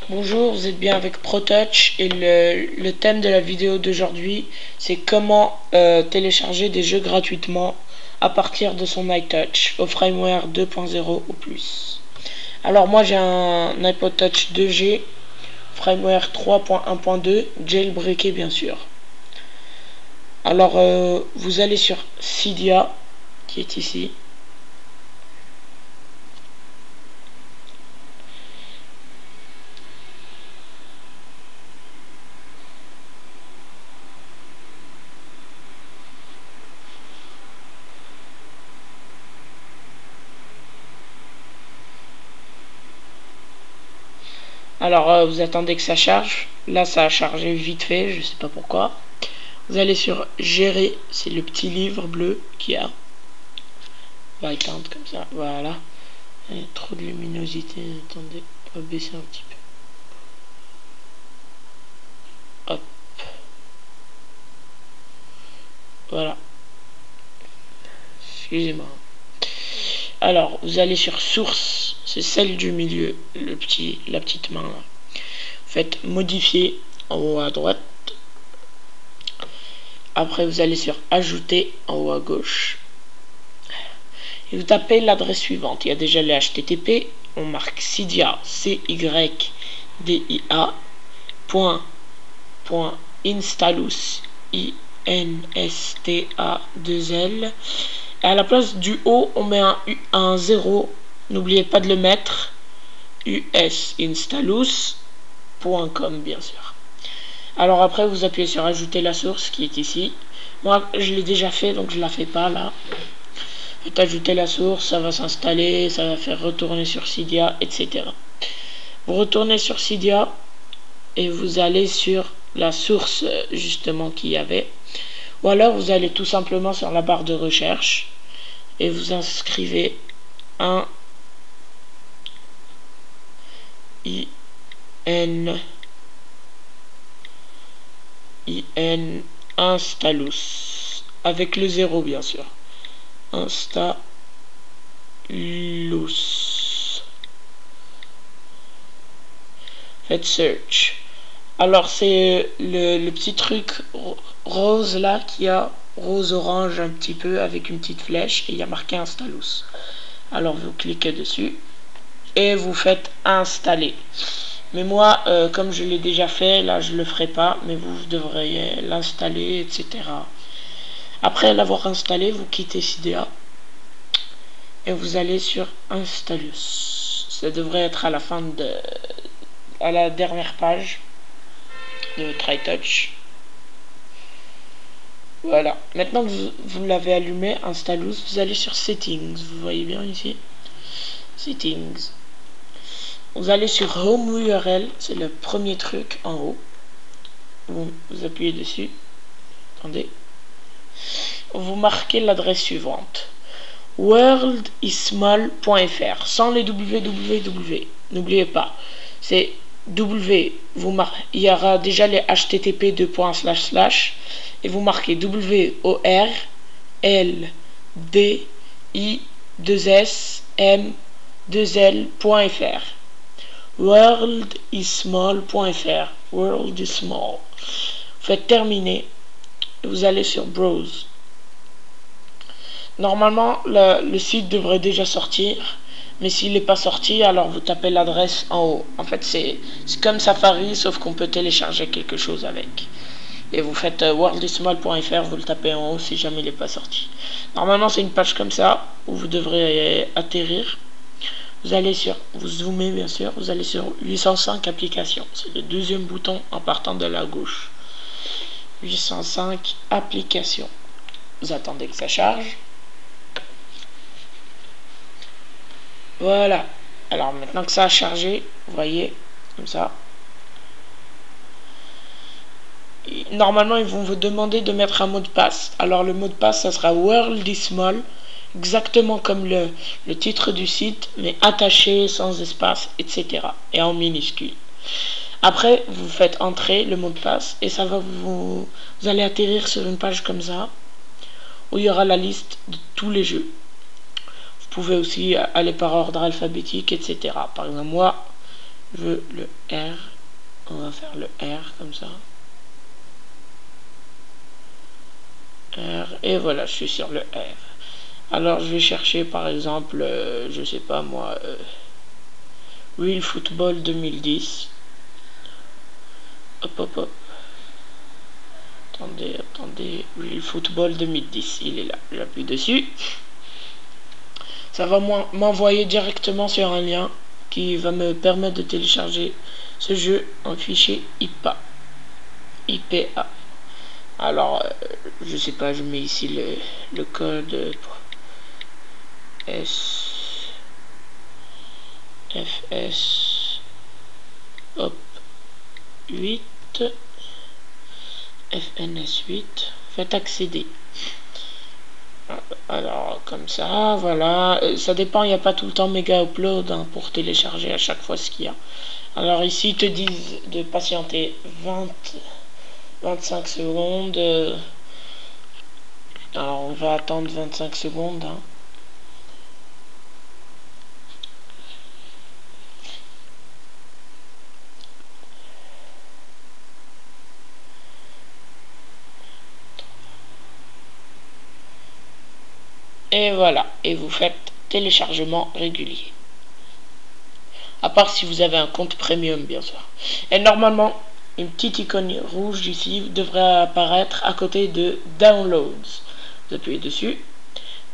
Bonjour, vous êtes bien avec ProTouch et le thème de la vidéo d'aujourd'hui c'est comment télécharger des jeux gratuitement à partir de son iTouch au firmware 2.0 ou plus. Alors moi j'ai un iPod Touch 2G, firmware 3.1.2, jailbreaké bien sûr. Alors vous allez sur Cydia qui est ici. Alors vous attendez que ça charge. Là ça a chargé vite fait, je sais pas pourquoi. Vous allez sur gérer, c'est le petit livre bleu qu'il y a. On va éteindre comme ça, voilà. Il y a trop de luminosité, attendez, on va baisser un petit peu. Hop. Voilà. Excusez-moi. Alors, vous allez sur source, c'est celle du milieu, la petite main là. Faites modifier en haut à droite. Après, vous allez sur ajouter en haut à gauche. Et vous tapez l'adresse suivante. Il y a déjà les HTTP. On marque Cydia, CYDIA, .installous, INSTA2L. Et à la place du O, on met un 0. N'oubliez pas de le mettre. usinstallous.com, bien sûr. Alors après, vous appuyez sur ajouter la source qui est ici. Moi, je l'ai déjà fait, donc je la fais pas là. Faites ajouter la source, ça va s'installer, ça va faire retourner sur Cydia, etc. Vous retournez sur Cydia et vous allez sur la source justement qu'il y avait. Ou alors vous allez tout simplement sur la barre de recherche et vous inscrivez un installous avec le 0 bien sûr. Installous. Faites search. Alors c'est le petit truc rose là qui a rose orange un petit peu avec une petite flèche et il y a marqué installous. Alors vous cliquez dessus et vous faites installer. Mais moi, comme je l'ai déjà fait, là je le ferai pas, mais vous devriez l'installer, etc. Après l'avoir installé, vous quittez Cydia et vous allez sur Installous. Ça devrait être à la fin à la dernière page de votre iTouch. Voilà. Maintenant que vous l'avez allumé, Installous, vous allez sur Settings. Vous voyez bien ici. Settings. Vous allez sur Home URL, c'est le premier truc en haut. Vous appuyez dessus. Attendez. Vous marquez l'adresse suivante. worldismall.fr sans les www. N'oubliez pas. C'est W. Il y aura déjà les HTTP et vous marquez WORLDISML.fr. worldismall.fr. World is small. Faites terminer. Vous allez sur Browse. Normalement, le site devrait déjà sortir. Mais s'il n'est pas sorti, alors vous tapez l'adresse en haut. En fait, c'est comme Safari, sauf qu'on peut télécharger quelque chose avec. Et vous faites worldismall.fr, vous le tapez en haut si jamais il n'est pas sorti. Normalement, c'est une page comme ça, où vous devrez atterrir. Vous allez sur, vous zoomez bien sûr, vous allez sur 805 applications. C'est le deuxième bouton en partant de la gauche. 805 applications. Vous attendez que ça charge. Voilà. Alors maintenant que ça a chargé, vous voyez, comme ça. Et normalement, ils vont vous demander de mettre un mot de passe. Alors le mot de passe, ça sera worldismall, exactement comme le titre du site, mais attaché, sans espace, etc. Et en minuscule. Après, vous faites entrer le mot de passe et ça va vous allez atterrir sur une page comme ça, où il y aura la liste de tous les jeux. Vous pouvez aussi aller par ordre alphabétique, etc. Par exemple, moi, Je veux le R. On va faire le R comme ça. R. Et voilà, je suis sur le R. Alors je vais chercher par exemple, je sais pas moi, Real Football 2010. Hop hop hop. Attendez, Real Football 2010, il est là. J'appuie dessus. Ça va m'envoyer directement sur un lien qui va me permettre de télécharger ce jeu en fichier IPA. Alors, je sais pas, je mets ici le code FS hop 8 FNS 8. Faites accéder. Alors comme ça, voilà, ça dépend, il n'y a pas tout le temps méga upload hein, pour télécharger à chaque fois ce qu'il y a. Alors ici ils te disent de patienter 25 secondes. Alors on va attendre 25 secondes. Hein. Et voilà, et vous faites téléchargement régulier. À part si vous avez un compte premium bien sûr. Et normalement, une petite icône rouge ici devrait apparaître à côté de Downloads. Vous appuyez dessus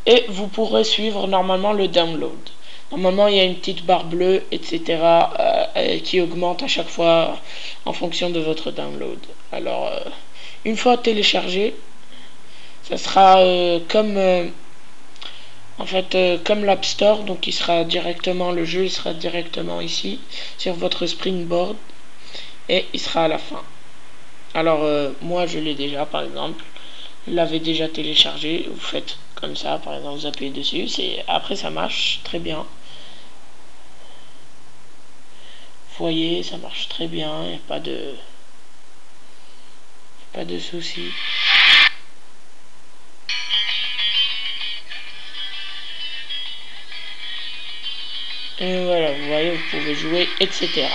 et vous pourrez suivre normalement le download. Normalement, il y a une petite barre bleue, etc. Qui augmente à chaque fois en fonction de votre download. Alors, une fois téléchargé, ça sera comme en fait comme l'App Store, donc il sera directement, le jeu il sera directement ici sur votre Springboard et il sera à la fin. Alors moi je l'ai déjà par exemple, je l'avais déjà téléchargé, vous faites comme ça par exemple, vous appuyez dessus, après ça marche très bien. Vous voyez, ça marche très bien, il n'y a pas de soucis. Et voilà, vous voyez, vous pouvez jouer, etc.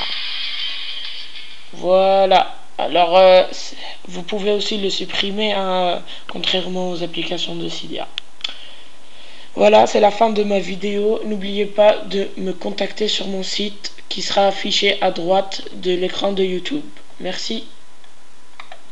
Voilà. Alors, vous pouvez aussi le supprimer, hein, contrairement aux applications de Cydia. Voilà, c'est la fin de ma vidéo. N'oubliez pas de me contacter sur mon site qui sera affiché à droite de l'écran de YouTube. Merci.